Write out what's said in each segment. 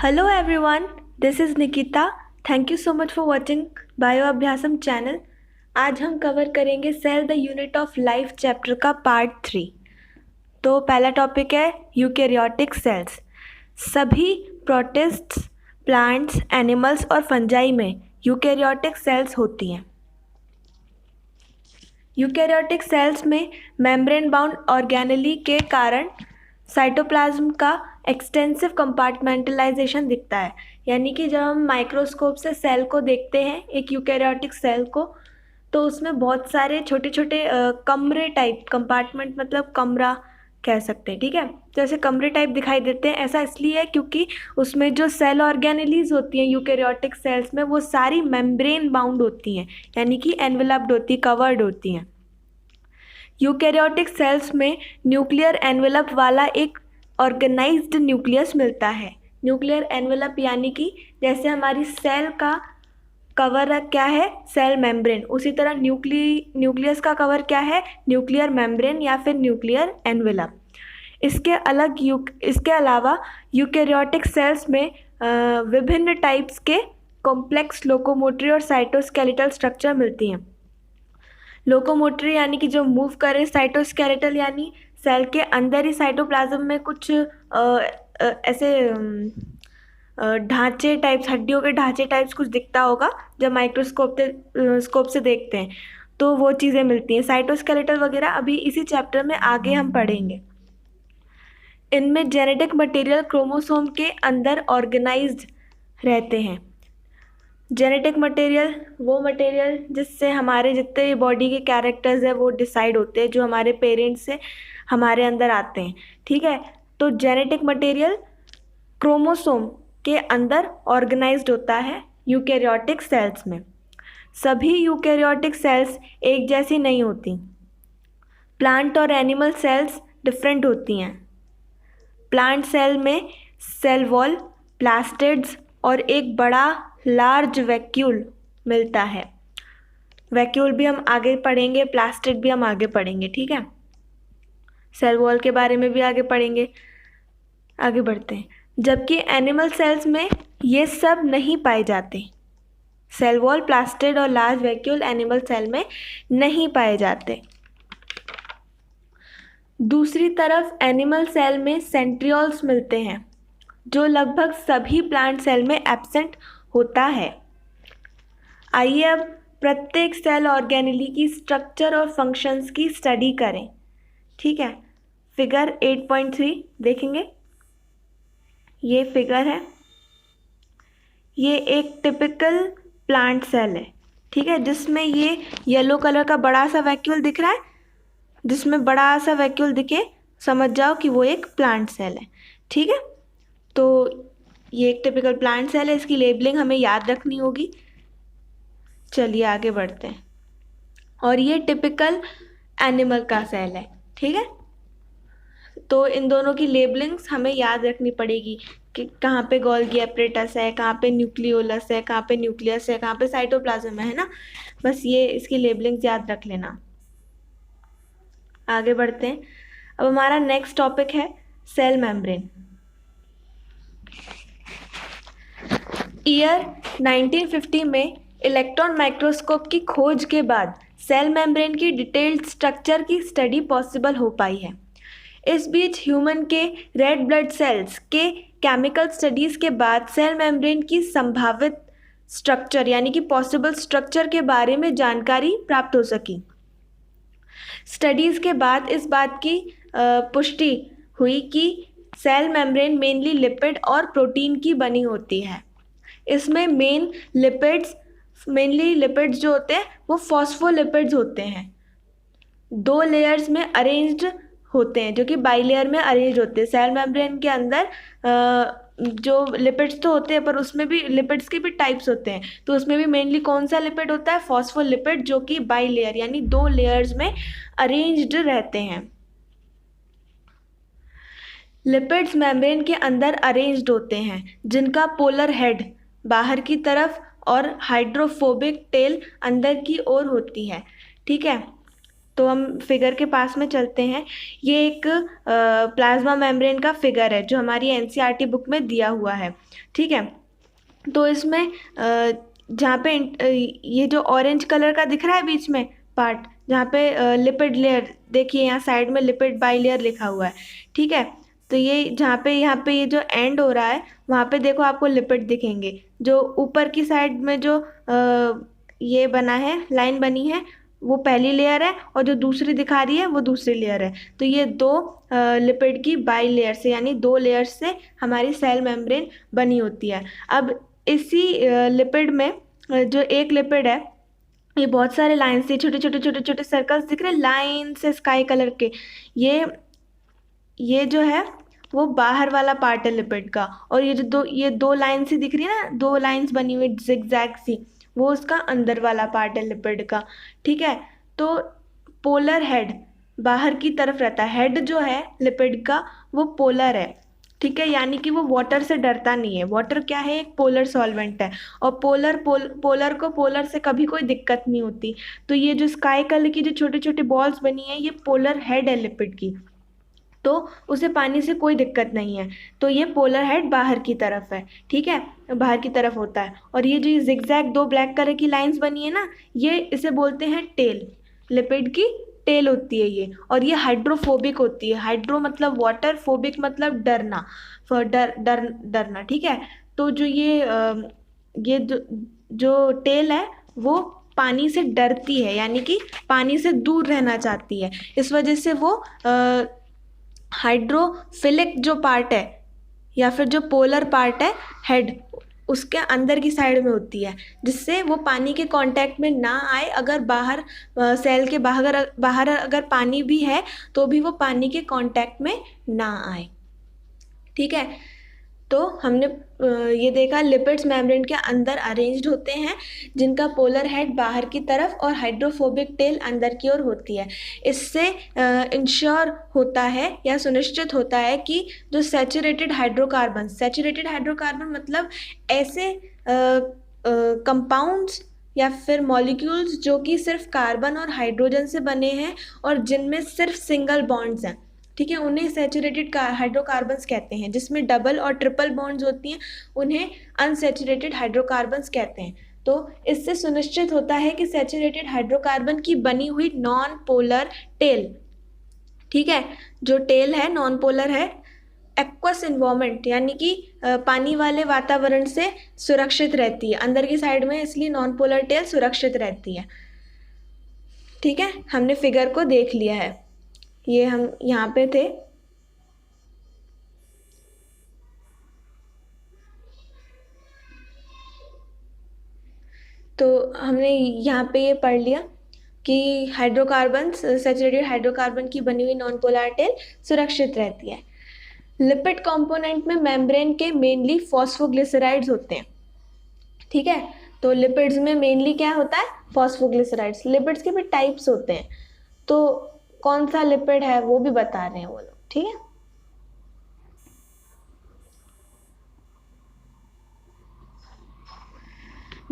Hello everyone, this is Nikita. Thank you so much for watching Bio Abhyasam channel. आज हम cover करेंगे cell the unit of life chapter का part 3। तो पहला topic है eukaryotic cells. सभी protists, plants, animals और fungi में यूकैरियोटिक सेल्स होती हैं। यूकैरियोटिक सेल्स में मेम्ब्रेन बाउंड ऑर्गेनेली के कारण साइटोप्लाज्म का एक्सटेंसिव कंपार्टमेंटलाइजेशन दिखता है। यानी कि जब हम माइक्रोस्कोप से सेल को देखते हैं, एक यूकैरियोटिक सेल को, तो उसमें बहुत सारे छोटे छोटे कमरे टाइप, कंपार्टमेंट मतलब कमरा कह सकते हैं, ठीक है। जैसे कमरे टाइप दिखाई देते हैं। ऐसा इसलिए है क्योंकि उसमें जो सेल ऑर्गेनेलीज होती हैं यूकैरियोटिक सेल्स में, वो सारी मेम्ब्रेन बाउंड होती हैं, यानी कि एनवेलप्ड होती, कवर्ड होती हैं। यूकैरियोटिक सेल्स में न्यूक्लियर एनवेलप वाला एक ऑर्गेनाइज्ड न्यूक्लियस मिलता है। न्यूक्लियर एनवेलप यानी कि जैसे हमारी सेल का कवर क्या है, सेल मेम्ब्रेन, उसी तरह न्यूक्लियस का कवर क्या है, न्यूक्लियर मेम्ब्रेन या फिर न्यूक्लियर एनवेलप। इसके अलावा यूकैरियोटिक सेल्स में विभिन्न टाइप्स के कॉम्प्लेक्स लोकोमोटरी और साइटोस्केलेटल स्ट्रक्चर मिलती हैं। लोकोमोटरी यानी कि जो मूव करे, साइटोस्केलेटल यानी सेल के अंदर ही साइटोप्लाज्म में कुछ ऐसे ढांचे टाइप्स, हड्डियों के ढांचे टाइप्स कुछ दिखता होगा जब माइक्रोस्कोप से देखते हैं, तो वो चीज़ें मिलती हैं। साइटोस्केलेटल वगैरह अभी इसी चैप्टर में आगे हम पढ़ेंगे। इनमें जेनेटिक मटेरियल क्रोमोसोम के अंदर ऑर्गेनाइज्ड रहते हैं। जेनेटिक मटेरियल वो मटेरियल जिससे हमारे जितने बॉडी के कैरेक्टर्स हैं वो डिसाइड होते हैं, जो हमारे पेरेंट्स से हमारे अंदर आते हैं, ठीक है। तो जेनेटिक मटेरियल क्रोमोसोम के अंदर ऑर्गेनाइज्ड होता है यूकैरियोटिक सेल्स में। सभी यूकैरियोटिक सेल्स एक जैसी नहीं होती। प्लांट और एनिमल सेल्स डिफरेंट होती हैं। प्लांट सेल में सेल वॉल, प्लास्टिड्स और एक बड़ा लार्ज वैक्यूल मिलता है। वैक्यूल भी हम आगे पढ़ेंगे, प्लास्टिड भी हम आगे पढ़ेंगे, ठीक है। सेल वॉल के बारे में भी आगे पढ़ेंगे। आगे बढ़ते हैं। जबकि एनिमल सेल्स में ये सब नहीं पाए जाते। सेल वॉल, प्लास्टिड और लार्ज वैक्यूल एनिमल सेल में नहीं पाए जाते। दूसरी तरफ एनिमल सेल में सेंट्रियोल्स मिलते हैं, जो लगभग सभी प्लांट सेल में एब्सेंट होता है। आइए अब प्रत्येक सेल ऑर्गेनेली की स्ट्रक्चर और फंक्शंस की स्टडी करें, ठीक है। फिगर 8.3 देखेंगे। ये फिगर है, ये एक टिपिकल प्लांट सेल है, ठीक है, जिसमें ये येलो कलर का बड़ा सा वैक्यूल दिख रहा है। जिसमें बड़ा सा वैक्यूल दिखे समझ जाओ कि वो एक प्लांट सेल है, ठीक है। तो ये एक टिपिकल प्लांट सेल है, इसकी लेबलिंग हमें याद रखनी होगी। चलिए आगे बढ़ते हैं। और ये टिपिकल एनिमल का सेल है, ठीक है। तो इन दोनों की लेबलिंग्स हमें याद रखनी पड़ेगी कि कहाँ पे गोल्गी एपरेटस है, कहाँ पे न्यूक्लियोलस है, कहाँ पे न्यूक्लियस है, कहाँ पे साइटोप्लाज्म है ना। बस ये इसकी लेबलिंग्स याद रख लेना। आगे बढ़ते हैं। अब हमारा नेक्स्ट टॉपिक है सेल मेम्ब्रेन। ईयर 1950 में इलेक्ट्रॉन माइक्रोस्कोप की खोज के बाद सेल मेम्ब्रेन की डिटेल्ड स्ट्रक्चर की स्टडी पॉसिबल हो पाई है। इस बीच ह्यूमन के रेड ब्लड सेल्स के केमिकल स्टडीज़ के बाद सेल मेम्ब्रेन की संभावित स्ट्रक्चर यानी कि पॉसिबल स्ट्रक्चर के बारे में जानकारी प्राप्त हो सकी। स्टडीज़ के बाद इस बात की पुष्टि हुई कि सेल मेम्ब्रेन मेनली लिपिड और प्रोटीन की बनी होती है। इसमें मेनली लिपिड्स जो होते हैं वो फॉस्फोलिपिड्स होते हैं। 2 लेयर्स में अरेंज्ड होते हैं, जो कि बाइलेयर में अरेंज होते हैं। सेल मेम्ब्रेन के अंदर जो लिपिड्स तो होते हैं, पर उसमें भी लिपिड्स के भी टाइप्स होते हैं। तो उसमें भी मेनली कौन सा लिपिड होता है, फॉस्फोलिपिड, जो कि बाइलेयर यानी 2 लेयर्स में अरेंज्ड रहते हैं। लिपिड्स मेम्ब्रेन के अंदर अरेंज्ड होते हैं, जिनका पोलर हेड बाहर की तरफ और हाइड्रोफोबिक टेल अंदर की ओर होती है, ठीक है। तो हम फिगर के पास में चलते हैं। ये एक प्लाज्मा मेम्ब्रेन का फिगर है जो हमारी एनसीईआरटी बुक में दिया हुआ है। ठीक है, तो इसमें जहाँ पे ये जो ऑरेंज कलर का दिख रहा है बीच में पार्ट, जहाँ पे लिपिड लेयर, देखिए यहाँ साइड में लिपिड बाइलेयर लिखा हुआ है। ठीक है, तो ये यहाँ पे ये जो एंड हो रहा है वहाँ पे देखो आपको लिपिड दिखेंगे। जो ऊपर की साइड में जो ये बना है, लाइन बनी है, वो पहली लेयर है, और जो दूसरी दिखा रही है वो दूसरी लेयर है। तो ये दो लिपिड की बाई लेयर से, यानी दो लेयर से हमारी सेल मेम्ब्रेन बनी होती है। अब इसी लिपिड में जो एक लिपिड है, ये बहुत सारे लाइन से छोटे छोटे छोटे छोटे सर्कल्स दिख रहे हैं, लाइन से स्काई कलर के। ये जो है वो बाहर वाला पार्ट है लिपिड का, और ये दो लाइन सी दिख रही है ना, दो लाइंस बनी हुई जिगजैग सी, वो उसका अंदर वाला पार्ट है लिपिड का। ठीक है, तो पोलर हेड बाहर की तरफ रहता है। हेड जो है लिपिड का वो पोलर है। ठीक है, यानी कि वो वाटर से डरता नहीं है। वाटर क्या है, एक पोलर सॉल्वेंट है, और पोलर को पोलर से कभी कोई दिक्कत नहीं होती। तो ये जो स्काई कलर की जो छोटे छोटे बॉल्स बनी है, ये पोलर हेड है लिपिड की, तो उसे पानी से कोई दिक्कत नहीं है। तो ये पोलर हेड बाहर की तरफ है। ठीक है, बाहर की तरफ होता है। और ये जो जिगजैग दो ब्लैक कलर की लाइंस बनी है ना, ये इसे बोलते हैं टेल। लिपिड की टेल होती है ये, और ये हाइड्रोफोबिक होती है। हाइड्रो मतलब वाटर, फोबिक मतलब डरना, डरना। ठीक है, तो जो ये जो टेल है वो पानी से डरती है, यानी कि पानी से दूर रहना चाहती है। इस वजह से वो हाइड्रोफिलिक जो पार्ट है, या फिर जो पोलर पार्ट है हेड, उसके अंदर की साइड में होती है, जिससे वो पानी के कांटेक्ट में ना आए। अगर बाहर सेल के बाहर अगर पानी भी है तो भी वो पानी के कांटेक्ट में ना आए। ठीक है, तो हमने ये देखा लिपिड्स मेम्ब्रेन के अंदर अरेंज्ड होते हैं, जिनका पोलर हेड बाहर की तरफ और हाइड्रोफोबिक टेल अंदर की ओर होती है। इससे इंश्योर होता है या सुनिश्चित होता है कि जो सैचुरेटेड हाइड्रोकार्बन मतलब ऐसे कंपाउंड्स या फिर मॉलिक्यूल्स जो कि सिर्फ कार्बन और हाइड्रोजन से बने हैं और जिनमें सिर्फ सिंगल बॉन्ड्स हैं। ठीक है, उन्हें सैचुरेटेड हाइड्रोकार्बन्स कहते हैं। जिसमें डबल और ट्रिपल बॉन्ड्स होती हैं उन्हें अनसैचुरेटेड हाइड्रोकार्बन्स कहते हैं। तो इससे सुनिश्चित होता है कि सैचुरेटेड हाइड्रोकार्बन की बनी हुई नॉन पोलर टेल, ठीक है, जो टेल है नॉन पोलर है, एक्वस इन्वायरमेंट यानी कि पानी वाले वातावरण से सुरक्षित रहती है अंदर की साइड में, इसलिए नॉन पोलर टेल सुरक्षित रहती है। ठीक है, हमने फिगर को देख लिया है, ये हम यहाँ पे थे। तो हमने यहाँ पे ये पढ़ लिया कि हाइड्रोकार्बन, सैचुरेटेड हाइड्रोकार्बन की बनी हुई नॉन पोलर टेल सुरक्षित रहती है। लिपिड कंपोनेंट में मेम्ब्रेन के मेनली फॉस्फोग्लिसराइड्स होते हैं। ठीक है, तो लिपिड्स में मेनली क्या होता है, फॉस्फोग्लिसराइड्स। लिपिड्स के भी टाइप्स होते हैं, तो कौन सा लिपिड है वो भी बता रहे हैं वो लोग। ठीक है,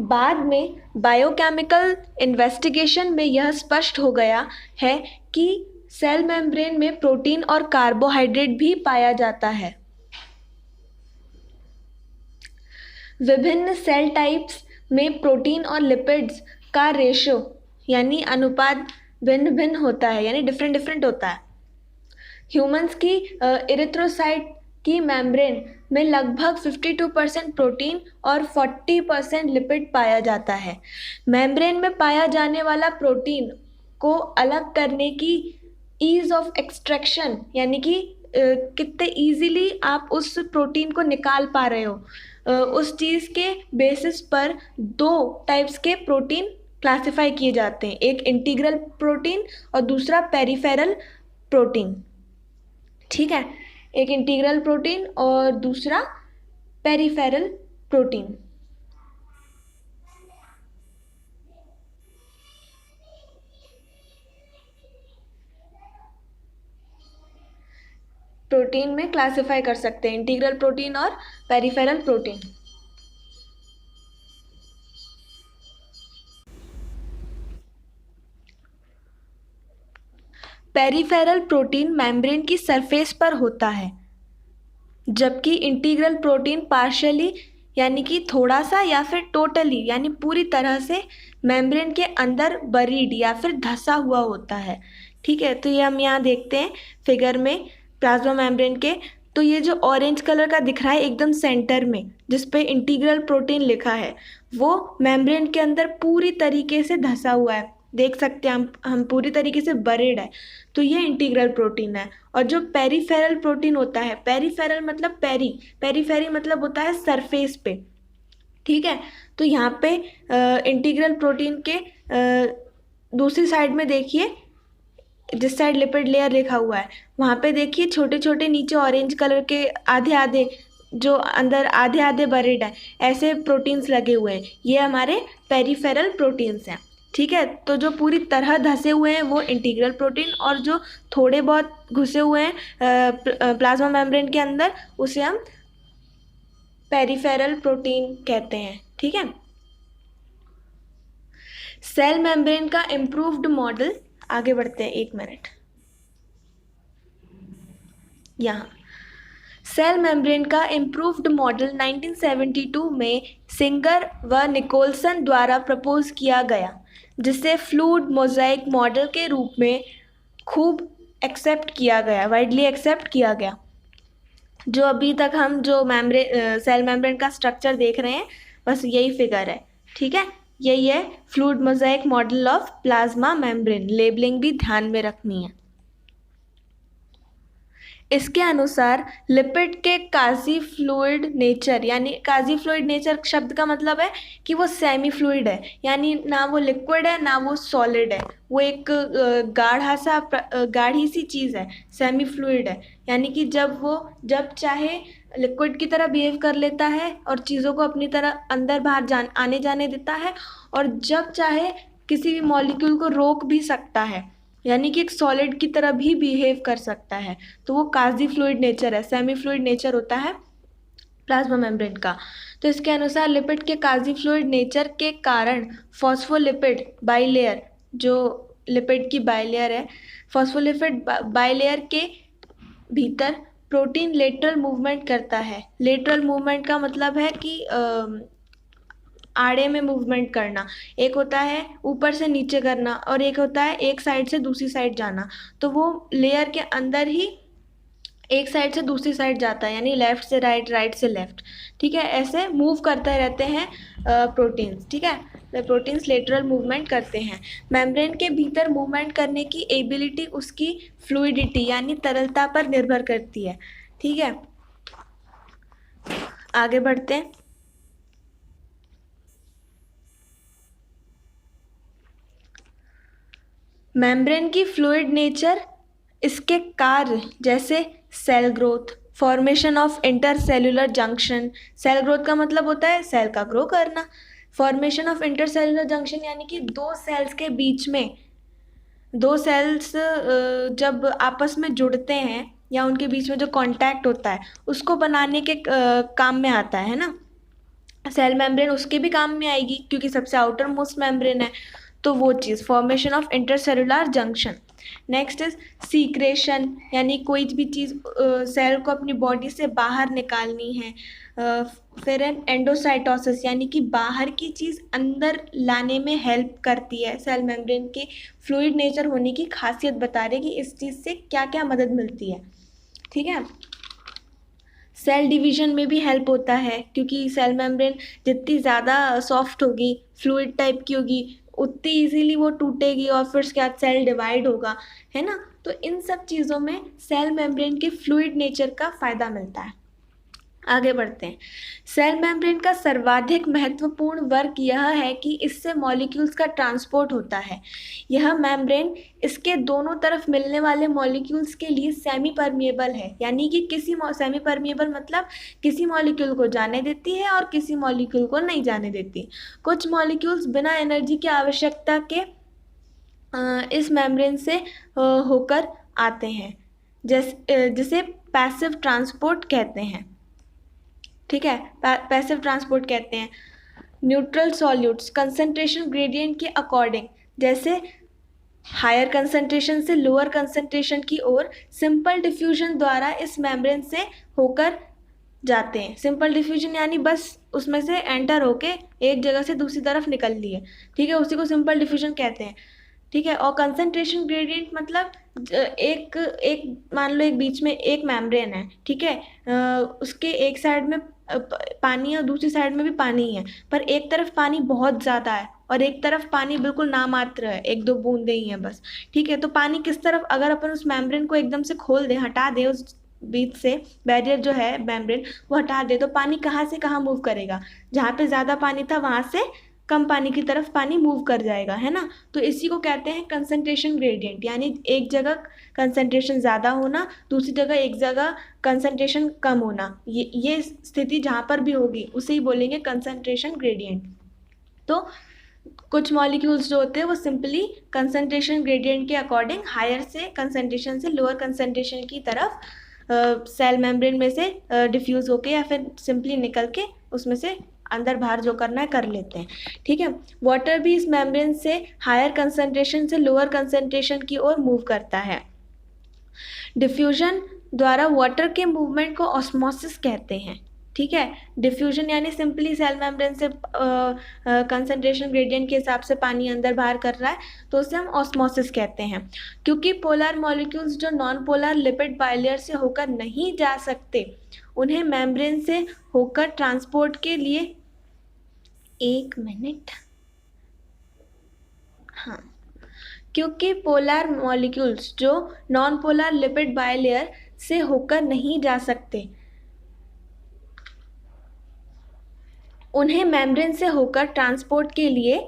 बाद में बायोकेमिकल इन्वेस्टिगेशन में यह स्पष्ट हो गया है कि सेल मेम्ब्रेन में प्रोटीन और कार्बोहाइड्रेट भी पाया जाता है। विभिन्न सेल टाइप्स में प्रोटीन और लिपिड्स का रेशो यानी अनुपात भिन्न भिन्न होता है, यानी डिफरेंट डिफरेंट होता है। ह्यूमंस की इरिथ्रोसाइट की मेम्ब्रेन में लगभग 52% प्रोटीन और 40% लिपिड पाया जाता है। मेम्ब्रेन में पाया जाने वाला प्रोटीन को अलग करने की ईज ऑफ एक्सट्रैक्शन, यानी कि कितने इजीली आप उस प्रोटीन को निकाल पा रहे हो, उस चीज़ के बेसिस पर दो टाइप्स के प्रोटीन क्लासिफाई किए जाते हैं, एक इंटीग्रल प्रोटीन और दूसरा पेरिफेरल प्रोटीन। ठीक है, एक इंटीग्रल प्रोटीन और दूसरा पेरिफेरल प्रोटीन। प्रोटीन में क्लासिफाई कर सकते हैं इंटीग्रल प्रोटीन और peripheral protein. Peripheral protein membrane की सरफेस पर होता है, जबकि इंटीग्रल प्रोटीन पार्शियली यानी कि थोड़ा सा या फिर टोटली यानी पूरी तरह से मेम्ब्रेन के अंदर बरीड या फिर धंसा हुआ होता है। ठीक है, तो ये हम यहाँ देखते हैं फिगर में प्लाज्मा मेम्ब्रेन के। तो ये जो ऑरेंज कलर का दिख रहा है एकदम सेंटर में जिस पे इंटीग्रल प्रोटीन लिखा है, वो मेम्ब्रेन के अंदर पूरी तरीके से धंसा हुआ है, देख सकते हैं हम पूरी तरीके से बरीड है, तो ये इंटीग्रल प्रोटीन है। और जो पेरिफेरल प्रोटीन होता है, पेरिफेरल मतलब पेरीफेरी मतलब होता है सरफेस पे। ठीक है, तो यहाँ पे इंटीग्रल प्रोटीन के दूसरी साइड में देखिए, जिस साइड लिपिड लेयर लिखा हुआ है वहाँ पे देखिए छोटे छोटे नीचे ऑरेंज कलर के आधे आधे जो अंदर आधे आधे बरीड है ऐसे प्रोटीन्स लगे हुए हैं, ये हमारे पेरिफेरल प्रोटीन्स हैं। ठीक है, तो जो पूरी तरह धंसे हुए हैं वो इंटीग्रल प्रोटीन, और जो थोड़े बहुत घुसे हुए हैं प्लाज्मा मेम्ब्रेन के अंदर उसे हम पेरिफेरल प्रोटीन कहते हैं। ठीक है, सेल मेम्ब्रेन का इम्प्रूव्ड मॉडल, आगे बढ़ते हैं, 1 मिनट। यहाँ सेल मेम्ब्रेन का इम्प्रूव्ड मॉडल 1972 में सिंगर व निकोलसन द्वारा प्रपोज किया गया, जिसे फ्लूइड मोज़ाइक मॉडल के रूप में खूब एक्सेप्ट किया गया, वाइडली एक्सेप्ट किया गया। जो अभी तक हम जो सेल मेम्ब्रेन का स्ट्रक्चर देख रहे हैं बस यही फिगर है। ठीक है, यही है fluid mosaic model of plasma membrane. Labelling भी ध्यान में रखनी है। इसके अनुसार लिपिड के काजी फ्लूइड नेचर, यानी काजी फ्लूइड नेचर शब्द का मतलब है कि वो सेमी फ्लूइड है, यानी ना वो लिक्विड है ना वो सॉलिड है, वो एक गाढ़ी सी चीज़ है, सेमी फ्लूइड है। यानी कि जब चाहे लिक्विड की तरह बिहेव कर लेता है और चीज़ों को अपनी तरह अंदर बाहर आने जाने देता है, और जब चाहे किसी भी मॉलिक्यूल को रोक भी सकता है, यानी कि एक सॉलिड की तरह भी बिहेव कर सकता है। तो वो काजी फ्लूइड नेचर है, सेमी फ्लूइड नेचर होता है प्लाज्मा मेम्ब्रेन का। तो इसके अनुसार लिपिड के काजी फ्लूइड नेचर के कारण फॉस्फोलिपिड बाइलेयर, जो लिपिड की बाइलेयर है, फॉस्फोलिपिड बाइलेयर के भीतर प्रोटीन लेटरल मूवमेंट करता है। लेटरल मूवमेंट का मतलब है कि आड़े में मूवमेंट करना, एक होता है ऊपर से नीचे करना और एक होता है एक साइड से दूसरी साइड जाना। तो वो लेयर के अंदर ही एक साइड से दूसरी साइड जाता है, यानी लेफ़्ट से राइट, राइट से लेफ़्ट। ठीक है, ऐसे मूव करते रहते हैं प्रोटीन्स। ठीक है, तो प्रोटीन्स लेटरल मूवमेंट करते हैं। मेम्ब्रेन के भीतर मूवमेंट करने की एबिलिटी उसकी फ्लूइडिटी यानी तरलता पर निर्भर करती है। ठीक है, आगे बढ़ते हैं। मेम्ब्रेन की फ्लूइड नेचर इसके कार्य जैसे cell growth, formation of intercellular junction. Cell growth का मतलब होता है सेल का ग्रो करना। फॉर्मेशन ऑफ इंटरसेल्युलर जंक्शन यानी कि दो सेल्स के बीच में, दो सेल्स जब आपस में जुड़ते हैं या उनके बीच में जो कांटेक्ट होता है उसको बनाने के काम में आता है ना सेल मेम्ब्रेन, उसके भी काम में आएगी क्योंकि सबसे आउटर मोस्ट मेम्ब्रेन है। तो वो चीज़ formation of intercellular junction. Next is secretion, यानी कोई भी चीज़ सेल को अपनी बॉडी से बाहर निकालनी है। फिर एंडोसाइटोसिस, यानी कि बाहर की चीज़ अंदर लाने में हेल्प करती है। सेल मेम्ब्रेन के फ्लूइड नेचर होने की खासियत बता रहे कि इस चीज़ से क्या क्या मदद मिलती है। ठीक है, सेल डिवीजन में भी हेल्प होता है क्योंकि सेल मेम्ब्रेन जितनी ज़्यादा सॉफ्ट होगी, फ्लूइड टाइप की होगी, उतनी इजीली वो टूटेगी और फिर उसके बाद सेल डिवाइड होगा, है ना। तो इन सब चीज़ों में सेल मेम्ब्रेन के फ्लूइड नेचर का फ़ायदा मिलता है। आगे बढ़ते हैं। सेल मेम्ब्रेन का सर्वाधिक महत्वपूर्ण वर्क यह है कि इससे मॉलिक्यूल्स का ट्रांसपोर्ट होता है। यह मेम्ब्रेन इसके दोनों तरफ मिलने वाले मॉलिक्यूल्स के लिए सेमी परमिएबल है, यानी कि सेमी परमिएबल मतलब किसी मॉलिक्यूल को जाने देती है और किसी मॉलिक्यूल को नहीं जाने देती। कुछ मॉलिक्यूल्स बिना एनर्जी की आवश्यकता के इस मेम्ब्रेन से होकर आते हैं, जिसे पैसिव ट्रांसपोर्ट कहते हैं। ठीक है, पैसिव ट्रांसपोर्ट कहते हैं। न्यूट्रल सॉल्यूट्स कंसंट्रेशन ग्रेडियंट के अकॉर्डिंग, जैसे हायर कंसंट्रेशन से लोअर कंसंट्रेशन की ओर सिंपल डिफ्यूजन द्वारा इस मेम्ब्रेन से होकर जाते हैं। सिंपल डिफ्यूजन यानी बस उसमें से एंटर होके एक जगह से दूसरी तरफ निकल लिए, ठीक है, उसी को सिंपल डिफ्यूजन कहते हैं, ठीक है। और कंसंट्रेशन ग्रेडियंट मतलब एक एक मान लो एक बीच में एक मेम्ब्रेन है, ठीक है, उसके एक साइड में पानी है और दूसरी साइड में भी पानी है, पर एक तरफ पानी बहुत ज़्यादा है और एक तरफ पानी बिल्कुल नामात्र है, एक दो बूंदे ही हैं बस, ठीक है। तो पानी किस तरफ, अगर अपन उस मेम्ब्रेन को एकदम से खोल दें, हटा दें उस बीच से, बैरियर जो है मेम्ब्रेन वो हटा दे, तो पानी कहाँ से कहाँ मूव करेगा, जहाँ पे ज़्यादा पानी था वहाँ से कम पानी की तरफ पानी मूव कर जाएगा, है ना। तो इसी को कहते हैं कंसंट्रेशन ग्रेडियंट, यानी एक जगह कंसंट्रेशन ज़्यादा होना, दूसरी जगह एक जगह कंसंट्रेशन कम होना, ये स्थिति जहाँ पर भी होगी उसे ही बोलेंगे कंसंट्रेशन ग्रेडियंट। तो कुछ मॉलिक्यूल्स जो होते हैं वो सिंपली कंसंट्रेशन ग्रेडियंट के अकॉर्डिंग हायर से कंसंट्रेशन से लोअर कंसंट्रेशन की तरफ सेल मेम्ब्रेन में से डिफ्यूज़ होके या फिर सिंपली निकल के उसमें से अंदर बाहर जो करना है कर लेते हैं, ठीक है। वाटर भी इस मेम्ब्रेन से हायर कंसंट्रेशन से लोअर कंसंट्रेशन की ओर मूव करता है। डिफ्यूजन द्वारा वाटर के मूवमेंट को ऑस्मोसिस कहते हैं, ठीक है। डिफ्यूजन यानी सिंपली सेल मेम्ब्रेन से कंसंट्रेशन ग्रेडियंट के हिसाब से पानी अंदर बाहर कर रहा है, तो उसे हम ऑस्मोसिस कहते हैं। क्योंकि पोलर मॉलिक्यूल्स जो नॉन पोलर लिपिड बाइलेयर से होकर नहीं जा सकते, उन्हें मेम्ब्रेन से होकर ट्रांसपोर्ट के लिए, एक मिनट, हाँ, क्योंकि पोलर मॉलिक्यूल्स जो नॉन पोलर लिपिड बाइलेयर से होकर नहीं जा सकते, उन्हें मेम्ब्रेन से होकर ट्रांसपोर्ट के लिए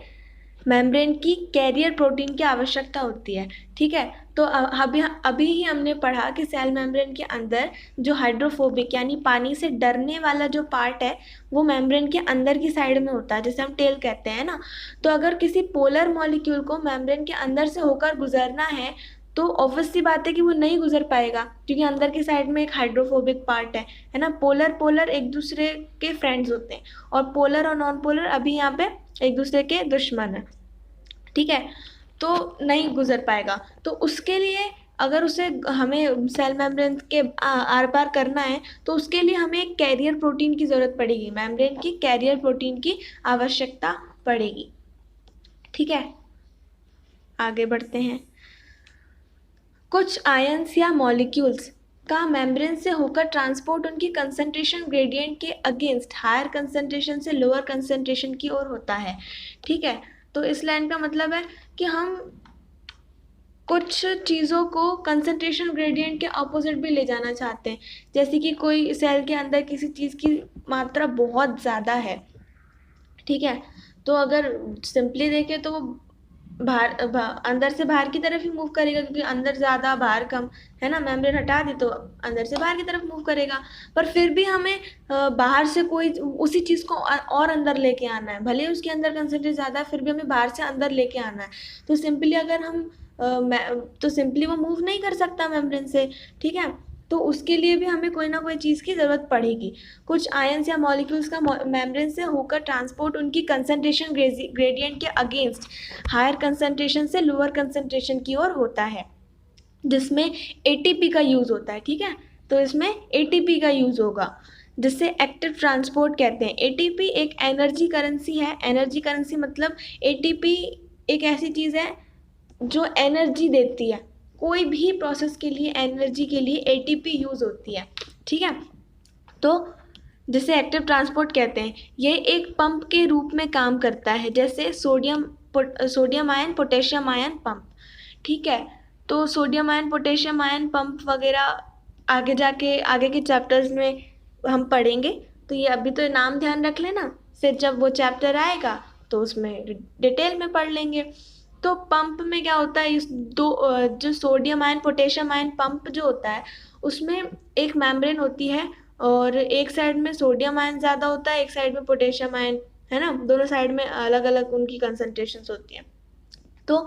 मेम्ब्रेन की कैरियर प्रोटीन की आवश्यकता होती है, ठीक है। तो अभी ही हमने पढ़ा कि सेल मेम्ब्रेन के अंदर जो हाइड्रोफोबिक यानी पानी से डरने वाला जो पार्ट है वो मेम्ब्रेन के अंदर की साइड में होता है, जिसे हम टेल कहते हैं ना। तो अगर किसी पोलर मॉलिक्यूल को मेम्ब्रेन के अंदर से होकर गुजरना है तो ऑब्वियस सी बात है कि वो नहीं गुजर पाएगा, क्योंकि अंदर की साइड में एक हाइड्रोफोबिक पार्ट है ना। पोलर पोलर एक दूसरे के फ्रेंड्स होते हैं और पोलर और नॉन पोलर अभी यहाँ पे एक दूसरे के दुश्मन है, ठीक है, तो नहीं गुजर पाएगा। तो उसके लिए अगर उसे हमें सेल मेम्ब्रेन के आर पार करना है तो उसके लिए हमें एक कैरियर प्रोटीन की ज़रूरत पड़ेगी, मेम्ब्रेन की कैरियर प्रोटीन की आवश्यकता पड़ेगी, ठीक है। आगे बढ़ते हैं। कुछ आयंस या मॉलिक्यूल्स का मेम्ब्रेन से होकर ट्रांसपोर्ट उनकी कंसंट्रेशन ग्रेडियंट के अगेंस्ट हायर कंसंट्रेशन से लोअर कंसंट्रेशन की ओर होता है, ठीक है। तो इस लाइन का मतलब है कि हम कुछ चीज़ों को कंसंट्रेशन ग्रेडियंट के ऑपोजिट भी ले जाना चाहते हैं, जैसे कि कोई सेल के अंदर किसी चीज़ की मात्रा बहुत ज़्यादा है, ठीक है, तो अगर सिंपली देखें तो वो अंदर से बाहर की तरफ ही मूव करेगा, क्योंकि अंदर ज़्यादा बाहर कम, है ना। मेम्ब्रेन हटा दी तो अंदर से बाहर की तरफ मूव करेगा, पर फिर भी हमें बाहर से कोई उसी चीज़ को और अंदर लेके आना है, भले ही उसके अंदर कंसंट्रेट ज़्यादा है फिर भी हमें बाहर से अंदर लेके आना है। तो सिंपली अगर हम तो सिंपली वो मूव नहीं कर सकता मेम्ब्रेन से, ठीक है। तो उसके लिए भी हमें कोई ना कोई चीज़ की ज़रूरत पड़ेगी। कुछ आयंस या मॉलिक्यूल्स का मेम्ब्रेन से होकर ट्रांसपोर्ट उनकी कंसंट्रेशन ग्रेडियंट के अगेंस्ट हायर कंसंट्रेशन से लोअर कंसंट्रेशन की ओर होता है, जिसमें एटीपी का यूज़ होता है, ठीक है। तो इसमें एटीपी का यूज़ होगा, जिससे एक्टिव ट्रांसपोर्ट कहते हैं। एटीपी एक एनर्जी करेंसी है। एनर्जी करेंसी मतलब एटीपी एक ऐसी चीज़ है जो एनर्जी देती है, कोई भी प्रोसेस के लिए एनर्जी के लिए एटीपी यूज़ होती है, ठीक है। तो जिसे एक्टिव ट्रांसपोर्ट कहते हैं, ये एक पंप के रूप में काम करता है, जैसे sodium ion potassium ion pump, ठीक है। तो sodium ion potassium ion pump वगैरह आगे जाके आगे के चैप्टर्स में हम पढ़ेंगे, तो ये अभी तो नाम ध्यान रख लेना, फिर जब वो चैप्टर आएगा तो उसमें डिटेल में पढ़ लेंगे। तो पंप में क्या होता है, इस जो sodium ion potassium ion pump जो होता है उसमें एक मेम्ब्रेन होती है और एक साइड में सोडियम आयन ज़्यादा होता है, एक साइड में पोटेशियम आयन, है ना। दोनों साइड में अलग अलग उनकी कंसंट्रेशंस होती हैं। तो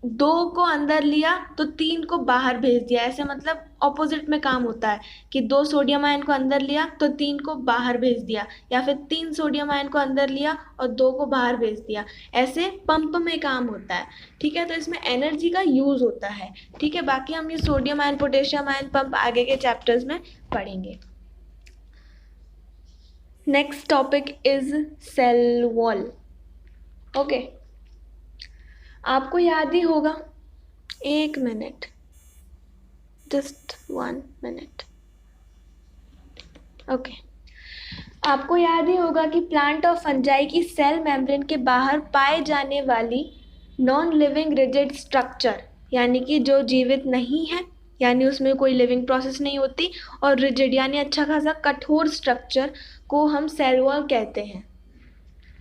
दो को अंदर लिया तो तीन को बाहर भेज दिया, ऐसे मतलब ऑपोजिट में काम होता है कि दो सोडियम आयन को अंदर लिया तो तीन को बाहर भेज दिया, या फिर तीन सोडियम आयन को अंदर लिया और दो को बाहर भेज दिया, ऐसे पंप में काम होता है। ठीक है, तो इसमें एनर्जी का यूज होता है। ठीक है, बाकी हम ये sodium ion potassium ion pump आगे के चैप्टर्स में पढ़ेंगे। Next topic is cell wall. Okay, आपको याद ही होगा, एक मिनट, जस्ट 1 मिनट। ओके, आपको याद ही होगा कि प्लांट और फंजाई की सेल मेम्ब्रेन के बाहर पाए जाने वाली नॉन लिविंग रिजिड स्ट्रक्चर, यानी कि जो जीवित नहीं है, यानी उसमें कोई लिविंग प्रोसेस नहीं होती, और रिजिड यानी अच्छा खासा कठोर स्ट्रक्चर को हम सेल वॉल कहते हैं।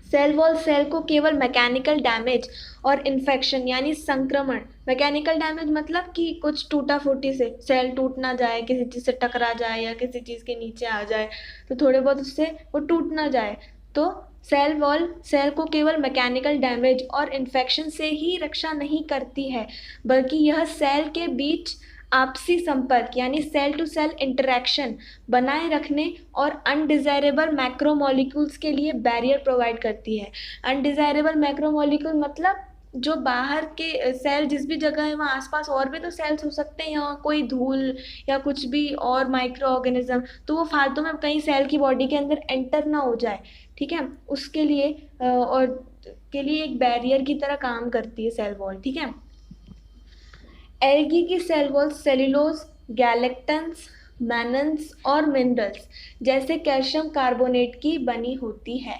सेल वॉल सेल को केवल मैकेनिकल डैमेज और इन्फेक्शन यानी संक्रमण, मैकेनिकल डैमेज मतलब कि कुछ टूटा फूटी से सेल टूट ना जाए, किसी चीज़ से टकरा जाए या किसी चीज़ के नीचे आ जाए तो थोड़े बहुत उससे वो टूट ना जाए, तो सेल वॉल सेल को केवल मैकेनिकल डैमेज और इन्फेक्शन से ही रक्षा नहीं करती है, बल्कि यह सेल के बीच आपसी संपर्क यानी सेल टू सेल इंटरेक्शन बनाए रखने और अनडिजायरेबल मैक्रोमोलिक्यूल्स के लिए बैरियर प्रोवाइड करती है। अनडिजायरेबल मैक्रोमोलिक्यूल मतलब जो बाहर के सेल जिस भी जगह है वहाँ आसपास और भी तो सेल्स हो सकते हैं, यहाँ कोई धूल या कुछ भी और माइक्रो ऑर्गेनिज्म, तो वो फालतू में कहीं सेल की बॉडी के अंदर एंटर ना हो जाए। ठीक है, उसके लिए और के लिए एक बैरियर की तरह काम करती है सेल वॉल। ठीक है, एल्गी की cell wall cellulose, galactans, mannans और मिनरल्स जैसे कैल्शियम कार्बोनेट की बनी होती है,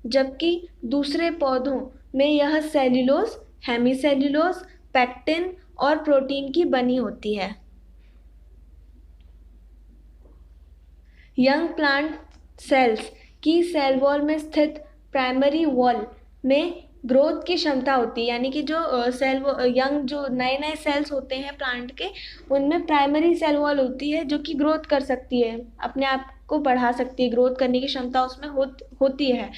जबकि दूसरे पौधों में यह सेल्यूलोज, हेमीसेल्यूलोज, पेक्टिन और प्रोटीन की बनी होती है। यंग प्लांट सेल्स की सेल वॉल में स्थित प्राइमरी वॉल में ग्रोथ की क्षमता होती है, यानी कि जो सेल यंग जो नए नए सेल्स होते हैं प्लांट के, उनमें प्राइमरी सेल वॉल होती है जो कि ग्रोथ कर सकती है, अपने आप को बढ़ा सकती है, ग्रोथ करने की क्षमता उसमें होती है,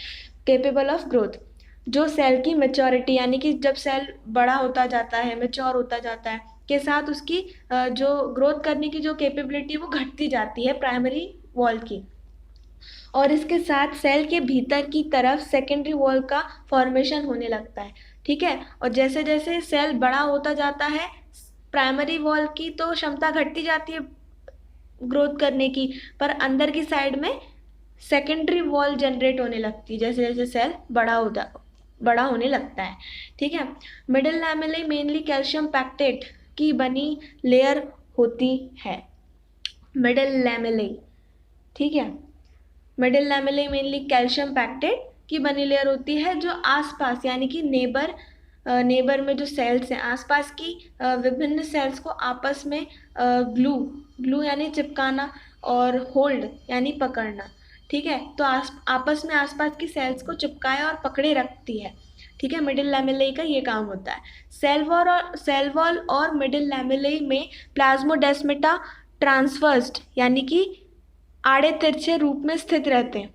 केपेबल ऑफ ग्रोथ। जो सेल की मेच्योरिटी यानी कि जब सेल बड़ा होता जाता है, मेच्योर होता जाता है, के साथ उसकी जो ग्रोथ करने की जो कैपेबिलिटी वो घटती जाती है प्राइमरी वॉल की, और इसके साथ सेल के भीतर की तरफ सेकेंडरी वॉल का फॉर्मेशन होने लगता है। ठीक है, और जैसे जैसे सेल बड़ा होता जाता है प्राइमरी वॉल की तो क्षमता घटती जाती है ग्रोथ करने की, पर अंदर की साइड में सेकेंडरी वॉल जनरेट होने लगती है जैसे जैसे सेल बड़ा होने लगता है। ठीक है, मिडिल लैमेले मेनली कैल्शियम पैक्टेट की बनी लेयर होती है। मिडिल लैमेले, ठीक है, मिडिल लैमेले मेनली कैल्शियम पैक्टेट की बनी लेयर होती है जो आसपास यानी कि नेबर में जो सेल्स हैं आसपास की विभिन्न सेल्स को आपस में ग्लू यानी चिपकाना और होल्ड यानी पकड़ना। ठीक है, तो आपस में आसपास की सेल्स को चिपकाए और पकड़े रखती है। ठीक है, मिडिल लैमेले का ये काम होता है। सेल वॉल और मिडिल लैमेले में प्लाज्मोडेस्माटा ट्रांसवर्स्ड यानी कि आड़े तिरछे रूप में स्थित रहते हैं,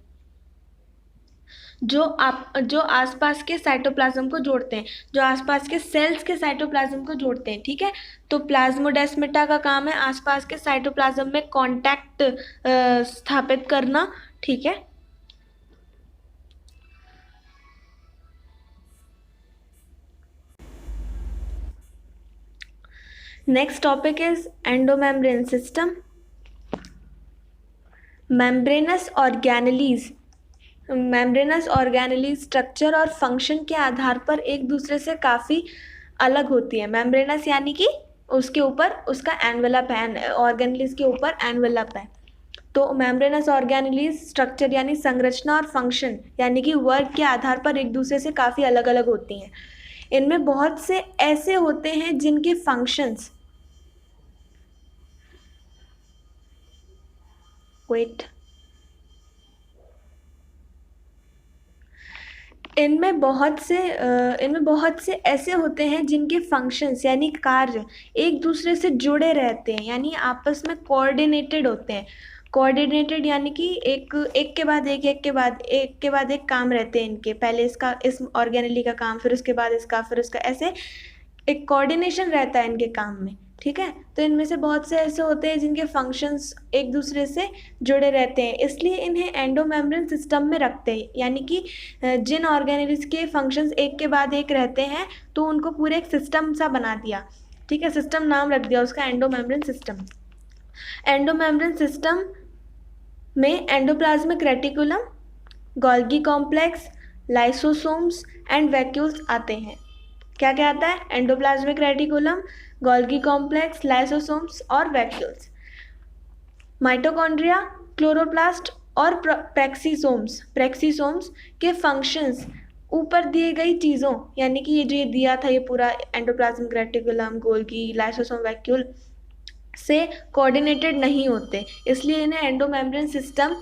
जो आसपास के साइटोप्लाज्म को जोड़ते हैं, जो आसपास के सेल्स के साइटोप्लाज्म को जोड़ते हैं। ठीक है, तो प्लाज्मोडेस्माटा का काम है आसपास के साइटोप्लाज्म में कांटेक्ट स्थापित करना। ठीक है, next topic is endomembrane system. Membranes organelles structure और फंक्शन के आधार पर एक दूसरे से काफ़ी अलग होती है। मेम्ब्रेनस यानी कि उसके ऊपर उसका एनवेलप है, ऑर्गेनेलीज के ऊपर एनवेलप है। तो मेम्ब्रेनस ऑर्गेनेलीज स्ट्रक्चर यानी संरचना और फंक्शन यानी कि वर्ग के आधार पर एक दूसरे से काफ़ी अलग अलग होती हैं। इनमें बहुत से ऐसे होते हैं जिनके फंक्शंस इनमें बहुत से ऐसे होते हैं जिनके फंक्शंस यानी कार्य एक दूसरे से जुड़े रहते हैं, यानी आपस में कोऑर्डिनेटेड होते हैं। कोऑर्डिनेटेड यानी कि एक के बाद एक काम रहते हैं इनके, पहले इस ऑर्गेनेली का काम, फिर उसके बाद इसका, फिर उसका, ऐसे एक कोऑर्डिनेशन रहता है इनके काम में, ठीक है। तो इनमें से बहुत से ऐसे होते हैं जिनके फंक्शंस एक दूसरे से जुड़े रहते हैं, इसलिए इन्हें एंडोमेम्ब्रेन सिस्टम में रखते हैं। यानी कि जिन ऑर्गेनेल्स के फंक्शंस एक के बाद एक रहते हैं तो उनको पूरे एक सिस्टम सा बना दिया, ठीक है, सिस्टम नाम रख दिया उसका एंडोमेम्ब्रेन सिस्टम। एंडोमेम्ब्रेन सिस्टम में endoplasmic reticulum, Golgi complex, lysosomes and vacuoles आते हैं। क्या क्या आता है? Endoplasmic reticulum, Golgi complex, lysosomes और वैक्यूल्स। माइटोकॉन्ड्रिया, क्लोरोप्लास्ट और प्रेक्सीसोम्स के फंक्शंस ऊपर दिए गई चीज़ों, यानी कि ये जो ये दिया था ये पूरा endoplasmic reticulum, Golgi, lysosome, vacuole से कोऑर्डिनेटेड नहीं होते, इसलिए इन्हें एंडोमेम्ब्रेन सिस्टम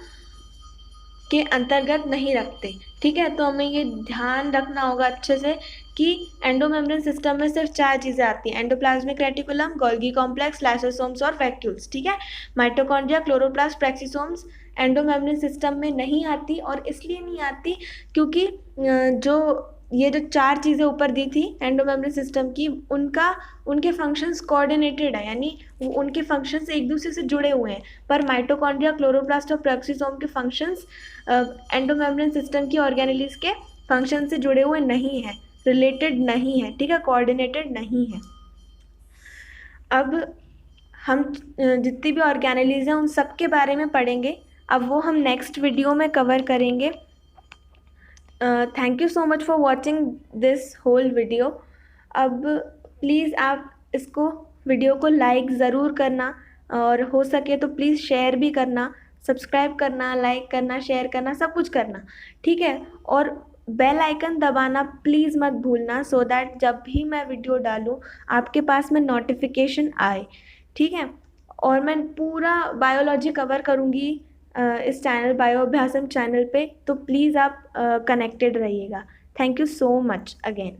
के अंतर्गत नहीं रखते, ठीक है। तो हमें ये ध्यान रखना होगा अच्छे से कि एंडोमेम्ब्रेन सिस्टम में सिर्फ 4 चीज़ें आती हैं, endoplasmic reticulum, Golgi complex, lysosomes और वैक्यूल्स, ठीक है। माइटोकॉन्ड्रिया, क्लोरोप्लास्ट, प्रेक्सीसोम्स एंडोमेम्ब्रेन सिस्टम में नहीं आती, और इसलिए नहीं आती क्योंकि जो ये जो 4 चीज़ें ऊपर दी थी एंडोमेम्ब्रेन सिस्टम की, उनके फंक्शंस कोऑर्डिनेटेड है, यानी उनके फंक्शंस एक दूसरे से जुड़े हुए हैं। पर माइटोकॉन्ड्रिया, क्लोरोप्लास्ट और प्रेक्सीसोम के फंक्शंस एंडोमेम्ब्रेन सिस्टम की ऑर्गेनेल्स के फंक्शन से जुड़े हुए नहीं हैं, रिलेटेड नहीं है, ठीक है, कोऑर्डिनेटेड नहीं है। अब हम जितनी भी ऑर्गेनेल्स हैं उन सब के बारे में पढ़ेंगे, अब वो हम नेक्स्ट वीडियो में कवर करेंगे। Thank you so much for watching this whole video. अब प्लीज़ आप इसको वीडियो को लाइक ज़रूर करना, और हो सके तो प्लीज़ शेयर भी करना, सब्सक्राइब करना, लाइक करना, शेयर करना, सब कुछ करना, ठीक है। और बेल आइकन दबाना प्लीज़ मत भूलना, सो दैट जब भी मैं वीडियो डालूँ आपके पास में नोटिफिकेशन आए, ठीक है। और मैं पूरा बायोलॉजी कवर करूँगी इस चैनल बायो अभ्यासम चैनल पे, तो प्लीज़ आप कनेक्टेड रहिएगा। Thank you so much again.